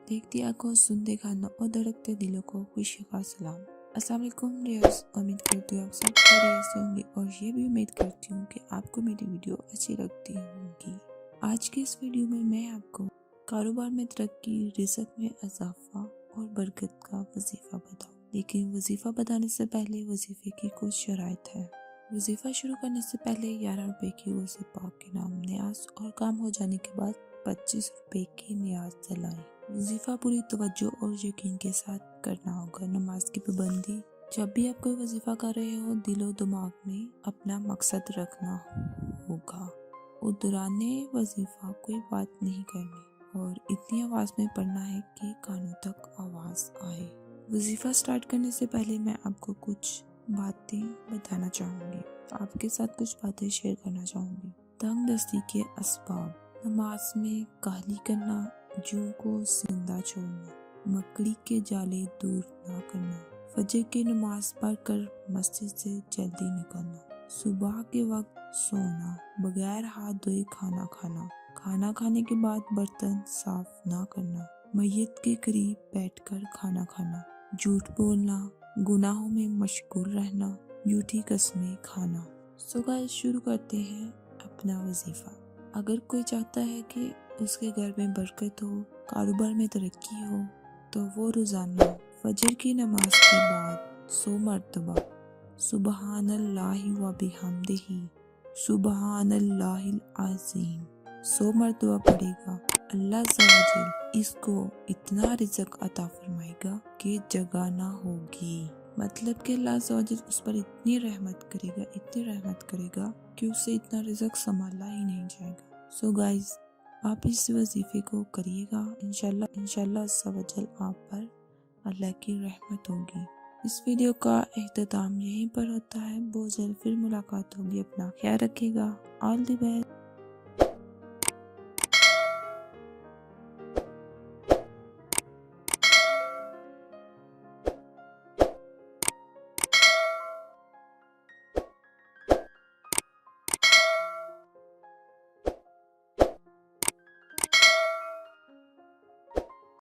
देखती आंखों, सुनते कानों और धड़कते दिलों को खुशी का सलाम। अस्सलाम वालेकुम व्यूअर्स, उम्मीद करती हूँ आप सब खैरियत से होंगे और ये भी उम्मीद करती हूँ कि आपको मेरी वीडियो अच्छी लगती होगी। आज के इस वीडियो में मैं आपको कारोबार में तरक्की, रिज़्क में इजाफा और बरकत का वजीफा बताऊँ। लेकिन वजीफा बताने से पहले वजीफे की कुछ शराइत है। वजीफा शुरू करने से पहले 11 रुपए की वज़े पाक के नाम नियाज और काम हो जाने के बाद 25 रुपए की नियाज दिलाई। वजीफा पूरी तवज्जो और यकीन के साथ करना होगा। नमाज की पाबंदी। जब भी आप कोई वजीफा कर रहे हो, दिलो दिमाग में अपना मकसद रखना होगा और दौराने वजीफा कोई बात नहीं करनी और इतनी आवाज में पढ़ना है कि कानों तक आवाज आए। वजीफा स्टार्ट करने से पहले मैं आपको कुछ बातें बताना चाहूंगी, आपके साथ कुछ बातें शेयर करना चाहूंगी। तंग दस्ती के असबाब। नमाज में काहली करना, जूं को जिंदा छोड़ना, मकड़ी के जाले दूर ना करना, फजर की नमाज पढ़कर मस्जिद से जल्दी निकलना, सुबह के वक्त सोना, बगैर हाथ धोए खाना खाना, खाना खाने के बाद बर्तन साफ ना करना, मैयत के करीब बैठकर खाना खाना, झूठ बोलना, गुनाहों में मशगूल रहना, झूठी कस्में खाना। सो गाइस, शुरू करते हैं अपना वजीफा। अगर कोई चाहता है कि उसके घर में बरकत हो, कारोबार में तरक्की हो, तो वो रोजाना फजर की नमाज के बाद 100 मरतबा सुबहानल्लाहि व बिहम्दिही सुबहानल्लाहिल अज़ीम 100 मरतबा पढ़ेगा। अल्लाह ज़वजल इसको इतना रिज़्क अता फरमाएगा कि जगह ना होगी। मतलब कि अल्लाह ज़वजल उस पर इतनी रहमत करेगा कि उससे इतना रिज़्क संभाला ही नहीं जाएगा। सो गाइज, आप इस वजीफे को करिएगा। इंशाल्लाह ज़वजल आप पर अल्लाह की रहमत होगी। इस वीडियो का इख्तिताम यहीं पर होता है। बहुत जल्द फिर मुलाकात होगी। अपना ख्याल रखिएगा। All the best.